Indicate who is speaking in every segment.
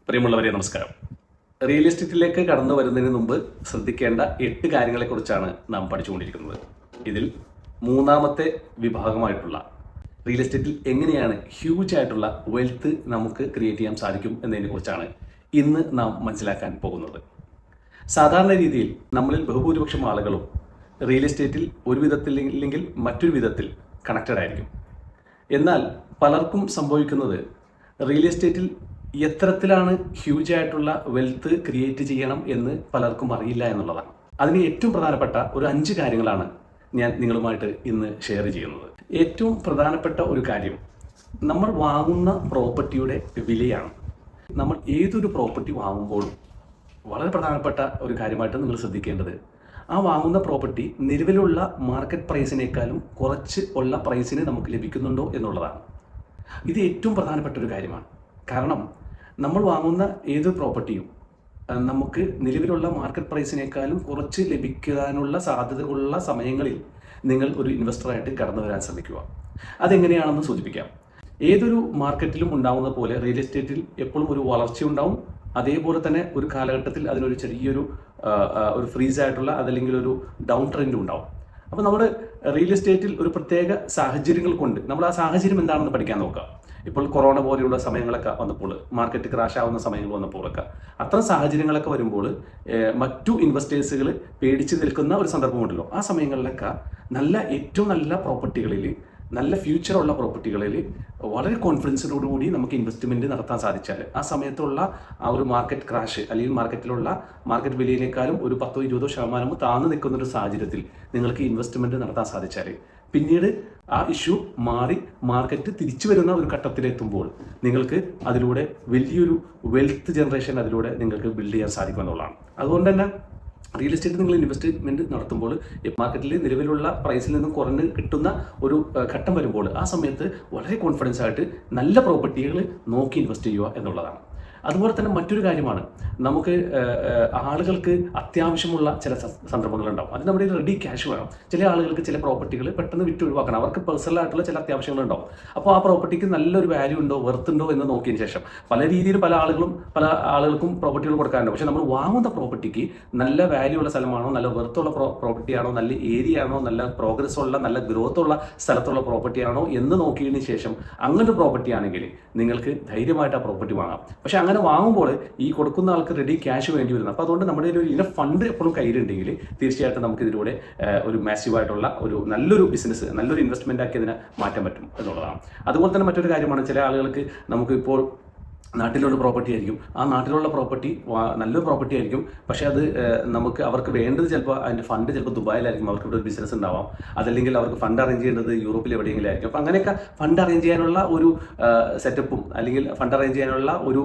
Speaker 1: പ്രിയമുള്ളവരെ നമസ്കാരം. റിയൽ എസ്റ്റേറ്റിലേക്ക് കടന്നു വരുന്നതിന് മുമ്പ് ശ്രദ്ധിക്കേണ്ട 8 കാര്യങ്ങളെക്കുറിച്ചാണ് നാം പഠിച്ചുകൊണ്ടിരിക്കുന്നത്. ഇതിൽ മൂന്നാമത്തെ വിഭാഗമായിട്ടുള്ള റിയൽ എസ്റ്റേറ്റിൽ എങ്ങനെയാണ് ഹ്യൂജ് ആയിട്ടുള്ള വെൽത്ത് നമുക്ക് ക്രിയേറ്റ് ചെയ്യാൻ സാധിക്കും എന്നതിനെക്കുറിച്ചാണ് ഇന്ന് നാം മനസ്സിലാക്കാൻ പോകുന്നത്. സാധാരണ രീതിയിൽ നമ്മളിൽ ബഹുഭൂരിപക്ഷം ആളുകളും റിയൽ എസ്റ്റേറ്റിൽ ഒരു വിധത്തിൽ ഇല്ലെങ്കിൽ മറ്റൊരു വിധത്തിൽ കണക്റ്റഡ് ആയിരിക്കും. എന്നാൽ പലർക്കും സംഭവിക്കുന്നത് റിയൽ എസ്റ്റേറ്റിൽ എത്തരത്തിലാണ് ഹ്യൂജ് ആയിട്ടുള്ള വെൽത്ത് ക്രിയേറ്റ് ചെയ്യണം എന്ന് പലർക്കും അറിയില്ല എന്നുള്ളതാണ്. അതിന് ഏറ്റവും പ്രധാനപ്പെട്ട ഒരു 5 കാര്യങ്ങളാണ് ഞാൻ നിങ്ങളുമായിട്ട് ഇന്ന് ഷെയർ ചെയ്യുന്നത്. ഏറ്റവും പ്രധാനപ്പെട്ട ഒരു കാര്യം നമ്മൾ വാങ്ങുന്ന പ്രോപ്പർട്ടിയുടെ വിലയാണ്. നമ്മൾ ഏതൊരു പ്രോപ്പർട്ടി വാങ്ങുമ്പോഴും വളരെ പ്രധാനപ്പെട്ട ഒരു കാര്യമായിട്ട് നിങ്ങൾ ശ്രദ്ധിക്കേണ്ടത് ആ വാങ്ങുന്ന പ്രോപ്പർട്ടി നിലവിലുള്ള മാർക്കറ്റ് പ്രൈസിനേക്കാളും കുറച്ച് ഉള്ള പ്രൈസിന് നമുക്ക് ലഭിക്കുന്നുണ്ടോ എന്നുള്ളതാണ്. ഇത് ഏറ്റവും പ്രധാനപ്പെട്ട ഒരു കാര്യമാണ്. കാരണം നമ്മൾ വാങ്ങുന്ന ഏതൊരു പ്രോപ്പർട്ടിയും നമുക്ക് നിലവിലുള്ള മാർക്കറ്റ് പ്രൈസിനേക്കാളും കുറച്ച് ലഭിക്കാനുള്ള സാധ്യതകളുള്ള സമയങ്ങളിൽ നിങ്ങൾ ഒരു ഇൻവെസ്റ്ററായിട്ട് കടന്നു വരാൻ ശ്രമിക്കുക. അതെങ്ങനെയാണെന്ന് സൂചിപ്പിക്കാം. ഏതൊരു മാർക്കറ്റിലും ഉണ്ടാകുന്ന പോലെ റിയൽ എസ്റ്റേറ്റിൽ എപ്പോഴും ഒരു വളർച്ചയുണ്ടാവും. അതേപോലെ തന്നെ ഒരു കാലഘട്ടത്തിൽ അതിനൊരു ചെറിയൊരു ഒരു ഫ്രീസ് ആയിട്ടുള്ള അതല്ലെങ്കിൽ ഒരു ഡൗൺ ട്രെൻഡും ഉണ്ടാവും. അപ്പോൾ നമ്മൾ റിയൽ എസ്റ്റേറ്റിൽ ഒരു പ്രത്യേക സാഹചര്യങ്ങൾ കൊണ്ട് നമ്മൾ ആ സാഹചര്യം എന്താണെന്ന് പഠിക്കാൻ നോക്കുക. ഇപ്പോൾ കൊറോണ പോലെയുള്ള സമയങ്ങളൊക്കെ വന്നപ്പോൾ, മാർക്കറ്റ് ക്രാഷ് ആവുന്ന സമയങ്ങൾ വന്നപ്പോഴൊക്കെ, അത്തരം സാഹചര്യങ്ങളൊക്കെ വരുമ്പോൾ മറ്റു ഇൻവെസ്റ്റേഴ്സുകൾ പേടിച്ച് നിൽക്കുന്ന ഒരു സന്ദർഭമുണ്ടല്ലോ. ആ സമയങ്ങളിലൊക്കെ ഏറ്റവും നല്ല പ്രോപ്പർട്ടികളിൽ, നല്ല ഫ്യൂച്ചറുള്ള പ്രോപ്പർട്ടികളിൽ വളരെ കോൺഫിഡൻസിനോടുകൂടി നമുക്ക് ഇൻവെസ്റ്റ്മെൻറ്റ് നടത്താൻ സാധിച്ചാൽ ആ സമയത്തുള്ള ആ ഒരു മാർക്കറ്റ് ക്രാഷ് അല്ലെങ്കിൽ മാർക്കറ്റിലുള്ള മാർക്കറ്റ് വിലയിനേക്കാളും ഒരു 10-20% താഴ്ന്നു നിൽക്കുന്ന ഒരു സാഹചര്യത്തിൽ നിങ്ങൾക്ക് ഇൻവെസ്റ്റ്മെൻറ്റ് നടത്താൻ സാധിച്ചാൽ പിന്നീട് ആ ഇഷ്യൂ മാറി മാർക്കറ്റ് തിരിച്ചു വരുന്ന ഒരു ഘട്ടത്തിലെത്തുമ്പോൾ നിങ്ങൾക്ക് അതിലൂടെ വലിയൊരു വെൽത്ത് ജനറേഷൻ അതിലൂടെ നിങ്ങൾക്ക് ബിൽഡ് ചെയ്യാൻ സാധിക്കുമെന്നുള്ളതാണ്. അതുകൊണ്ട് തന്നെ റിയൽ എസ്റ്റേറ്റ് നിങ്ങൾ ഇൻവെസ്റ്റ്മെൻറ്റ് നടത്തുമ്പോൾ മാർക്കറ്റിൽ നിലവിലുള്ള പ്രൈസിൽ നിന്നും കുറഞ്ഞ് കിട്ടുന്ന ഒരു ഘട്ടം വരുമ്പോൾ ആ സമയത്ത് വളരെ കോൺഫിഡൻസ് ആയിട്ട് നല്ല പ്രോപ്പർട്ടികൾ നോക്കി ഇൻവെസ്റ്റ് ചെയ്യുക എന്നുള്ളതാണ്. അതുപോലെ തന്നെ മറ്റൊരു കാര്യമാണ്, നമുക്ക് ആളുകൾക്ക് അത്യാവശ്യമുള്ള ചില സന്ദർഭങ്ങളുണ്ടാവും. അത് നമ്മുടെ റെഡി ക്യാഷ് വേണം. ചില ആളുകൾക്ക് ചില പ്രോപ്പർട്ടികൾ പെട്ടെന്ന് വിറ്റ് ഒഴിവാക്കണം. അവർക്ക് പേഴ്സണൽ ആയിട്ടുള്ള ചില അത്യാവശ്യങ്ങളുണ്ടാവും. അപ്പോൾ ആ പ്രോപ്പർട്ടിക്ക് നല്ലൊരു വാല്യൂ ഉണ്ടോ, വെർത്ത് ഉണ്ടോ എന്ന് നോക്കിയതിന് ശേഷം പല രീതിയിൽ പല ആളുകൾക്കും പ്രോപ്പർട്ടികൾ കൊടുക്കാറുണ്ട്. പക്ഷേ നമ്മൾ വാങ്ങുന്ന പ്രോപ്പർട്ടിക്ക് നല്ല വാല്യൂ ഉള്ള സ്ഥലമാണോ, നല്ല വെർത്തുള്ള പ്രോപ്പർട്ടിയാണോ, നല്ല ഏരിയ ആണോ, നല്ല പ്രോഗ്രസ് ഉള്ള നല്ല ഗ്രോത്ത് ഉള്ള സ്ഥലത്തുള്ള പ്രോപ്പർട്ടിയാണോ എന്ന് നോക്കിയതിന് ശേഷം അങ്ങനെ പ്രോപ്പർട്ടി ആണെങ്കിൽ നിങ്ങൾക്ക് ധൈര്യമായിട്ട് ആ പ്രോപ്പർട്ടി വാങ്ങാം. പക്ഷേ അങ്ങനെ വാങ്ങുമ്പോൾ ഈ കൊടുക്കുന്ന ആൾക്ക് റെഡി ക്യാഷ് വേണ്ടി വരുന്നത്. അപ്പോൾ അതുകൊണ്ട് നമ്മുടെ ഒരു ഇന ഫണ്ട് എപ്പോഴും കയ്യിലുണ്ടെങ്കിൽ തീർച്ചയായിട്ടും നമുക്ക് ഇതിലൂടെ ഒരു മാസീവായിട്ടുള്ള ഒരു നല്ലൊരു ബിസിനസ്, നല്ലൊരു ഇൻവെസ്റ്റ്മെൻ്റ് ആക്കി അതിനെ മാറ്റാൻ പറ്റും എന്നുള്ളതാണ്. അതുപോലെ തന്നെ മറ്റൊരു കാര്യമാണ്, ചില ആളുകൾക്ക് നമുക്കിപ്പോൾ നാട്ടിലുള്ള പ്രോപ്പർട്ടി ആയിരിക്കും. ആ നാട്ടിലുള്ള പ്രോപ്പർട്ടി നല്ലൊരു പ്രോപ്പർട്ടി ആയിരിക്കും. പക്ഷേ അത് അവർക്ക് വേണ്ടത് ചിലപ്പോൾ അതിൻ്റെ ഫണ്ട് ചിലപ്പോൾ ദുബായിലായിരിക്കും. അവർക്ക് ഇവിടെ ഒരു ബിസിനസ് ഉണ്ടാവാം. അതല്ലെങ്കിൽ അവർക്ക് ഫണ്ട് അറേഞ്ച് ചെയ്യേണ്ടത് യൂറോപ്പിൽ എവിടെയെങ്കിലും ആയിരിക്കും. അപ്പോൾ അങ്ങനെയൊക്കെ ഫണ്ട് അറേഞ്ച് ചെയ്യാനുള്ള ഒരു സെറ്റപ്പും അല്ലെങ്കിൽ ഫണ്ട് അറേഞ്ച് ചെയ്യാനുള്ള ഒരു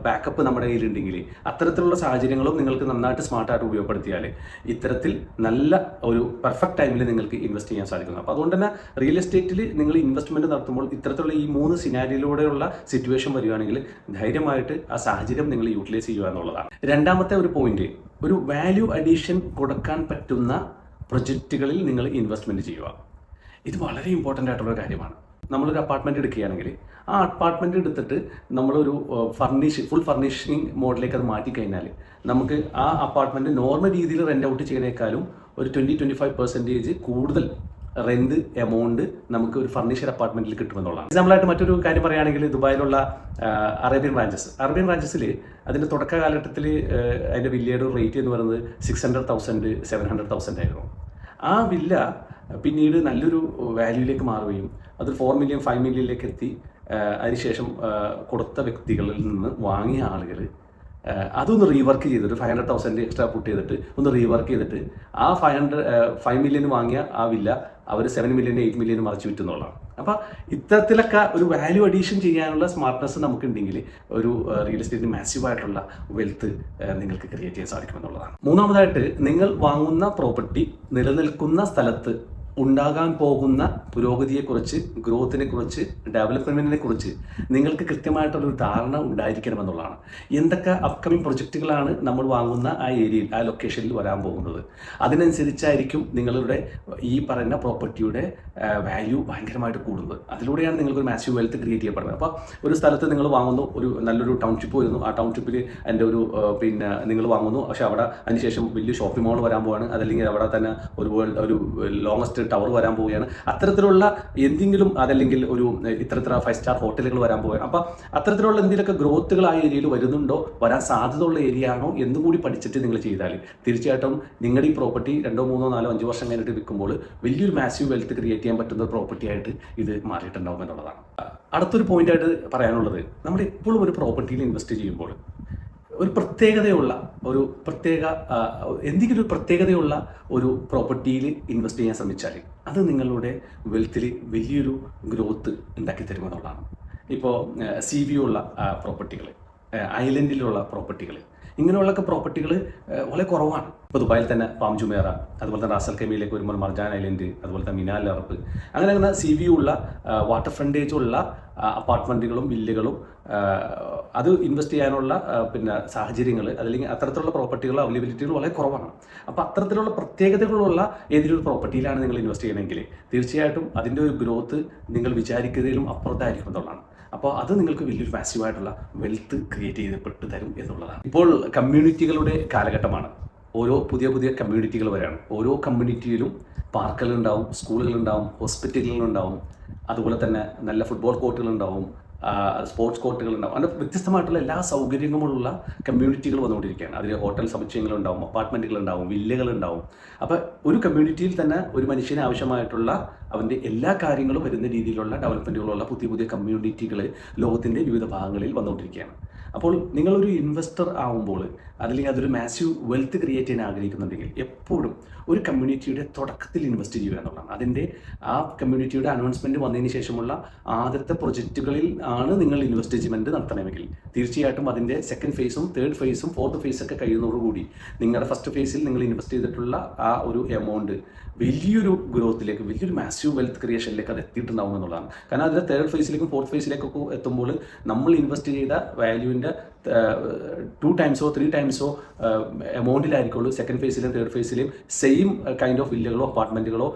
Speaker 1: ബാക്കപ്പ് നമ്മുടെ കയ്യിലുണ്ടെങ്കിൽ അത്തരത്തിലുള്ള സാഹചര്യങ്ങളും നിങ്ങൾക്ക് നന്നായിട്ട് സ്മാർട്ടായിട്ട് ഉപയോഗപ്പെടുത്തിയാൽ ഇത്തരത്തിൽ നല്ല ഒരു പെർഫെക്റ്റ് ടൈമിൽ നിങ്ങൾക്ക് ഇൻവെസ്റ്റ് ചെയ്യാൻ സാധിക്കുന്നു. അപ്പോൾ അതുകൊണ്ട് തന്നെ റിയൽ എസ്റ്റേറ്റിൽ നിങ്ങൾ ഇൻവെസ്റ്റ്മെൻറ്റ് നടത്തുമ്പോൾ ഇത്തരത്തിലുള്ള ഈ 3 സിനാരിയിലൂടെയുള്ള സിറ്റുവേഷൻ വരികയാണെങ്കിൽ ധൈര്യമായിട്ട് ആ സാഹചര്യം നിങ്ങൾ യൂട്ടിലൈസ് ചെയ്യുക എന്നുള്ളതാണ്. രണ്ടാമത്തെ ഒരു പോയിന്റ്, ഒരു വാല്യൂ അഡീഷൻ കൊടുക്കാൻ പറ്റുന്ന പ്രൊജക്റ്റുകളിൽ നിങ്ങൾ ഇൻവെസ്റ്റ്മെൻറ്റ് ചെയ്യുക. ഇത് വളരെ ഇമ്പോർട്ടൻ്റ് ആയിട്ടുള്ള കാര്യമാണ്. നമ്മളൊരു അപ്പാർട്ട്മെൻറ്റ് എടുക്കുകയാണെങ്കിൽ ആ അപ്പാർട്ട്മെൻറ്റ് എടുത്തിട്ട് നമ്മളൊരു ഫുൾ ഫർണിഷിങ് മോഡലിലേക്ക് അത് മാറ്റിക്കഴിഞ്ഞാൽ നമുക്ക് ആ അപ്പാർട്ട്മെൻറ്റ് നോർമൽ രീതിയിൽ റെൻ്റ് ഔട്ട് ചെയ്യുന്നതിനേക്കാളും ഒരു 20-25% കൂടുതൽ റെന്റ് എമൗണ്ട് നമുക്ക് ഒരു ഫർണിച്ചർ അപ്പാർട്ട്മെന്റിൽ കിട്ടുമെന്നുള്ളതാണ്. എക്സാമ്പിളായിട്ട് മറ്റൊരു കാര്യം പറയുകയാണെങ്കിൽ ദുബായിലുള്ള അറേബ്യൻ റാഞ്ചസിൽ അതിൻ്റെ തുടക്ക കാലഘട്ടത്തിൽ അതിൻ്റെ വില്ലയുടെ റേറ്റ് എന്ന് പറയുന്നത് 600,000 700,000 ആയിരുന്നു. ആ വില്ല പിന്നീട് നല്ലൊരു വാല്യൂയിലേക്ക് മാറുകയും അത് 4 million 5 millionലേക്ക് എത്തി. അതിനുശേഷം കൊടുത്ത വ്യക്തികളിൽ നിന്ന് വാങ്ങിയ ആളുകൾ അതൊന്ന് റീവർക്ക് ചെയ്തിട്ട് 500,000 എക്സ്ട്രാ പുട്ട് ചെയ്തിട്ട് ഒന്ന് റീവർക്ക് ചെയ്തിട്ട് ആ 5 million വാങ്ങിയ ആ വില്ല അവർ 7 million 8 million മറിച്ച് വിറ്റുന്നുള്ളതാണ്. അപ്പോൾ ഇത്തരത്തിലൊക്കെ ഒരു വാല്യൂ അഡീഷൻ ചെയ്യാനുള്ള സ്മാർട്ട്നെസ് നമുക്കുണ്ടെങ്കിൽ ഒരു റിയൽ എസ്റ്റേറ്റ് മാസീവായിട്ടുള്ള വെൽത്ത് നിങ്ങൾക്ക് ക്രിയേറ്റ് ചെയ്യാൻ സാധിക്കുമെന്നുള്ളതാണ്. മൂന്നാമതായിട്ട്, നിങ്ങൾ വാങ്ങുന്ന പ്രോപ്പർട്ടി നിലനിൽക്കുന്ന സ്ഥലത്ത് ഉണ്ടാകാൻ പോകുന്ന പുരോഗതിയെക്കുറിച്ച്, ഗ്രോത്തിനെക്കുറിച്ച്, ഡെവലപ്മെൻറ്റിനെക്കുറിച്ച് നിങ്ങൾക്ക് കൃത്യമായിട്ടുള്ളൊരു ധാരണ ഉണ്ടായിരിക്കണമെന്നുള്ളതാണ്. എന്തൊക്കെ അപ്കമിങ് പ്രൊജക്റ്റുകളാണ് നമ്മൾ വാങ്ങുന്ന ആ ഏരിയയിൽ, ആ ലൊക്കേഷനിൽ വരാൻ പോകുന്നത്, അതിനനുസരിച്ചായിരിക്കും നിങ്ങളുടെ ഈ പറയുന്ന പ്രോപ്പർട്ടിയുടെ വാല്യൂ ഭയങ്കരമായിട്ട് കൂടുന്നത്. അതിലൂടെയാണ് നിങ്ങൾക്കൊരു മാസീവ് വെൽത്ത് ക്രിയേറ്റ് ചെയ്യപ്പെടുന്നത്. അപ്പോൾ ഒരു സ്ഥലത്ത് നിങ്ങൾ വാങ്ങുന്നു, ഒരു നല്ലൊരു ടൗൺഷിപ്പ് വരുന്നു, ആ ടൗൺഷിപ്പിൽ എൻ്റെ ഒരു നിങ്ങൾ വാങ്ങുന്നു, പക്ഷേ അവിടെ അതിനുശേഷം വലിയ ഷോപ്പിംഗ് മാൾ വരാൻ പോവാണ്, അതല്ലെങ്കിൽ അവിടെ തന്നെ ഒരു ലോങ്ങസ്റ്റ് ടവർ വരാൻ പോവുകയാണ്. അത്തരത്തിലുള്ള എന്തെങ്കിലും, അതല്ലെങ്കിൽ ഒരു ഇത്തരത്തിലുള്ള 5 സ്റ്റാർ ഹോട്ടലുകൾ വരാൻ പോവുകയാണ്. അപ്പോൾ അത്തരത്തിലുള്ള എന്തെങ്കിലുമൊക്കെ ഗ്രോത്തുകൾ ആ ഏരിയയിൽ വരുന്നുണ്ടോ, വരാൻ സാധ്യതയുള്ള ഏരിയ ആണോ എന്നുകൂടി പഠിച്ചിട്ട് നിങ്ങൾ ചെയ്താൽ തീർച്ചയായിട്ടും നിങ്ങളുടെ ഈ പ്രോപ്പർട്ടി 2, 3, 4, 5 വർഷം കഴിഞ്ഞിട്ട് വിൽക്കുമ്പോൾ വലിയൊരു മാസീവ് വെൽത്ത് ക്രിയേറ്റ് ചെയ്യാൻ പറ്റുന്ന പ്രോപ്പർട്ടി ആയിട്ട് ഇത് മാറിയിട്ടുണ്ടാവും എന്നുള്ളതാണ്. അടുത്തൊരു പോയിന്റായിട്ട് പറയാനുള്ളത്, നമ്മൾ എപ്പോഴും ഒരു പ്രോപ്പർട്ടിയിൽ ഇൻവെസ്റ്റ് ചെയ്യുമ്പോൾ ഒരു എന്തെങ്കിലും ഒരു പ്രത്യേകതയുള്ള ഒരു പ്രോപ്പർട്ടിയിൽ ഇൻവെസ്റ്റ് ചെയ്യാൻ ശ്രമിച്ചാൽ അത് നിങ്ങളുടെ വെൽത്തിൽ വലിയൊരു ഗ്രോത്ത് ഉണ്ടാക്കി തരുമെന്നുള്ളതാണ്. ഇപ്പോൾ CV ഉള്ള പ്രോപ്പർട്ടികൾ, ഐലൻഡിലുള്ള പ്രോപ്പർട്ടികൾ, ഇങ്ങനെയുള്ളൊക്കെ പ്രോപ്പർട്ടികൾ വളരെ കുറവാണ്. ഇപ്പോൾ ദുബായിൽ തന്നെ പാം ജുമേറ, അതുപോലെ തന്നെ റാസൽ കൈമയിലേക്ക് വരുമ്പോൾ മർജാൻ ഐലൻഡ്, അതുപോലെ തന്നെ മിനാൽ അറബ്, അങ്ങനെ CV ഉള്ള വാട്ടർ ഫ്രണ്ടേജ് ഉള്ള അപ്പാർട്ട്മെൻറ്റുകളും വില്ലകളും അത് ഇൻവെസ്റ്റ് ചെയ്യാനുള്ള സാഹചര്യങ്ങൾ, അല്ലെങ്കിൽ അത്തരത്തിലുള്ള പ്രോപ്പർട്ടികൾ അവൈലബിലിറ്റികൾ വളരെ കുറവാണ്. അപ്പോൾ അത്തരത്തിലുള്ള പ്രത്യേകതകളുള്ള ഏതൊരു പ്രോപ്പർട്ടിയിലാണ് നിങ്ങൾ ഇൻവെസ്റ്റ് ചെയ്യണമെങ്കിൽ തീർച്ചയായിട്ടും അതിൻ്റെ ഒരു ഗ്രോത്ത് നിങ്ങൾ വിചാരിക്കുന്നതിലും അപ്പുറത്തായിരിക്കും എന്നുള്ളതാണ്. അപ്പോൾ അത് നിങ്ങൾക്ക് വലിയൊരു മാസീവായിട്ടുള്ള വെൽത്ത് ക്രിയേറ്റ് ചെയ്യപ്പെട്ട് തരും എന്നുള്ളതാണ്. ഇപ്പോൾ കമ്മ്യൂണിറ്റികളുടെ കാലഘട്ടമാണ്. ഓരോ പുതിയ കമ്മ്യൂണിറ്റികൾ വരെയാണ്. ഓരോ കമ്മ്യൂണിറ്റിയിലും പാർക്കുകളുണ്ടാവും, സ്കൂളുകളുണ്ടാവും, ഹോസ്പിറ്റലുകളുണ്ടാവും, അതുപോലെ തന്നെ നല്ല ഫുട്ബോൾ കോർട്ടുകളുണ്ടാവും, സ്പോർട്സ് കോർട്ടുകളുണ്ടാവും. അങ്ങനെ വ്യത്യസ്തമായിട്ടുള്ള എല്ലാ സൗകര്യങ്ങളുമുള്ള കമ്മ്യൂണിറ്റികൾ വന്നുകൊണ്ടിരിക്കുകയാണ്. അതിൽ ഹോട്ടൽ സമുച്ചയങ്ങളുണ്ടാവും, അപ്പാർട്ട്മെൻറ്റുകളുണ്ടാവും, വില്ലകളുണ്ടാവും. അപ്പോൾ ഒരു കമ്മ്യൂണിറ്റിയിൽ തന്നെ ഒരു മനുഷ്യന് ആവശ്യമായിട്ടുള്ള അവൻ്റെ എല്ലാ കാര്യങ്ങളും വരുന്ന രീതിയിലുള്ള ഡെവലപ്മെൻറ്റുകളുള്ള പുതിയ കമ്മ്യൂണിറ്റികൾ ലോകത്തിൻ്റെ വിവിധ ഭാഗങ്ങളിൽ വന്നുകൊണ്ടിരിക്കുകയാണ്. അപ്പോൾ നിങ്ങളൊരു ഇൻവെസ്റ്റർ ആവുമ്പോൾ, അല്ലെങ്കിൽ അതൊരു മാസീവ് വെൽത്ത് ക്രിയേറ്റ് ചെയ്യാൻ ആഗ്രഹിക്കുന്നുണ്ടെങ്കിൽ എപ്പോഴും ഒരു കമ്മ്യൂണിറ്റിയുടെ തുടക്കത്തിൽ ഇൻവെസ്റ്റ് ചെയ്യുക എന്നുള്ളതാണ്. അതിൻ്റെ ആ കമ്മ്യൂണിറ്റിയുടെ അനൗൺസ്മെൻറ്റ് വന്നതിന് ശേഷമുള്ള ആദ്യത്തെ പ്രൊജക്റ്റുകളിൽ ആണ് നിങ്ങൾ ഇൻവെസ്റ്റ്മെൻറ്റ് നടത്തണമെങ്കിൽ തീർച്ചയായിട്ടും അതിൻ്റെ സെക്കൻഡ് ഫേസും 3rd ഫേസും 4th ഫേസൊക്കെ കഴിയുന്നതോടുകൂടി നിങ്ങളുടെ ഫസ്റ്റ് ഫേസിൽ നിങ്ങൾ ഇൻവെസ്റ്റ് ചെയ്തിട്ടുള്ള ആ ഒരു എമൗണ്ട് വലിയൊരു ഗ്രോത്തിലേക്ക്, വലിയൊരു മാസീവ് വെൽത്ത് ക്രിയേഷനിലേക്ക് അത് എത്തിയിട്ടുണ്ടാവും എന്നുള്ളതാണ്. കാരണം അതിൻ്റെ 3rd ഫേസിലേക്കും 4th ഫേസിലേക്കൊക്കെ എത്തുമ്പോൾ നമ്മൾ ഇൻവെസ്റ്റ് ചെയ്ത വാല്യൂവിൻ്റെ 2 ടൈംസോ 3 ടൈംസോ എമൗണ്ടിലായിരിക്കുള്ളൂ സെക്കൻഡ് ഫേസിലും 3rd ഫേസിലെയും സെയിം കൈൻഡ് ഓഫ് വില്ലകളോ അപ്പാർട്ട്മെൻറ്റുകളോ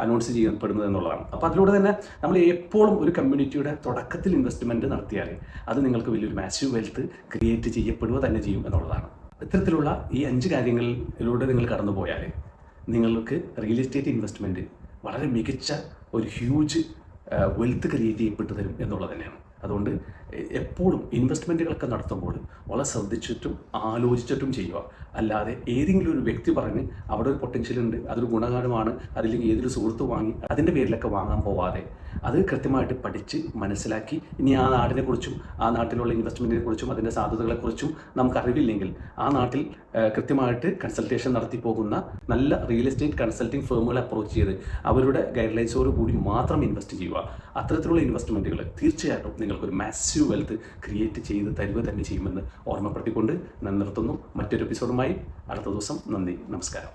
Speaker 1: അനൗൺസ് ചെയ്യപ്പെടുന്നത് എന്നുള്ളതാണ്. അപ്പോൾ അതിലൂടെ തന്നെ നമ്മൾ എപ്പോഴും ഒരു കമ്മ്യൂണിറ്റിയുടെ തുടക്കത്തിൽ ഇൻവെസ്റ്റ്മെൻറ്റ് നടത്തിയാൽ അത് നിങ്ങൾക്ക് വലിയൊരു മാസീവ് വെൽത്ത് ക്രിയേറ്റ് ചെയ്യപ്പെടുക തന്നെ ചെയ്യും എന്നുള്ളതാണ്. ഇത്തരത്തിലുള്ള ഈ 5 കാര്യങ്ങളിലൂടെ നിങ്ങൾ കടന്നു പോയാൽ നിങ്ങൾക്ക് റിയൽ എസ്റ്റേറ്റ് ഇൻവെസ്റ്റ്മെൻറ്റ് വളരെ മികച്ച ഒരു ഹ്യൂജ് വെൽത്ത് ക്രിയേറ്റ് ചെയ്യപ്പെട്ടു തരും എന്നുള്ളത് തന്നെയാണ്. അതുകൊണ്ട് എപ്പോഴും ഇൻവെസ്റ്റ്മെൻറ്റുകളൊക്കെ നടത്തുമ്പോൾ വളരെ ശ്രദ്ധിച്ചിട്ടും ആലോചിച്ചിട്ടും ചെയ്യുക. അല്ലാതെ ഏതെങ്കിലും ഒരു വ്യക്തി പറഞ്ഞ് അവിടെ ഒരു പൊട്ടൻഷ്യൽ ഉണ്ട്, അതൊരു ഗുണകരമാണ്, അതില്ലെങ്കിൽ ഏതൊരു സുഹൃത്ത് വാങ്ങി അതിൻ്റെ പേരിലൊക്കെ വാങ്ങാൻ പോവാതെ അത് കൃത്യമായിട്ട് പഠിച്ച് മനസ്സിലാക്കി, ഇനി ആ നാടിനെക്കുറിച്ചും ആ നാട്ടിലുള്ള ഇൻവെസ്റ്റ്മെൻറ്റിനെ കുറിച്ചും അതിൻ്റെ സാധ്യതകളെക്കുറിച്ചും നമുക്ക് അറിവില്ലെങ്കിൽ ആ നാട്ടിൽ കൃത്യമായിട്ട് കൺസൾട്ടേഷൻ നടത്തി പോകുന്ന നല്ല റിയൽ എസ്റ്റേറ്റ് കൺസൾട്ടിങ് ഫേമുകളെ അപ്രോച്ച് ചെയ്ത് അവരുടെ ഗൈഡ് ലൈൻസോട് കൂടി മാത്രം ഇൻവെസ്റ്റ് ചെയ്യുക. അത്തരത്തിലുള്ള ഇൻവെസ്റ്റ്മെൻറ്റുകൾ തീർച്ചയായിട്ടും നിങ്ങൾക്കൊരു മാസീവ് വെൽത്ത് ക്രിയേറ്റ് ചെയ്ത് തരുക തന്നെ ചെയ്യുമെന്ന് ഓർമ്മപ്പെടുത്തിക്കൊണ്ട് ഞാൻ നിർത്തുന്നു. മറ്റൊരു എപ്പിസോഡുമായി അടുത്ത ദിവസം. നന്ദി, നമസ്കാരം.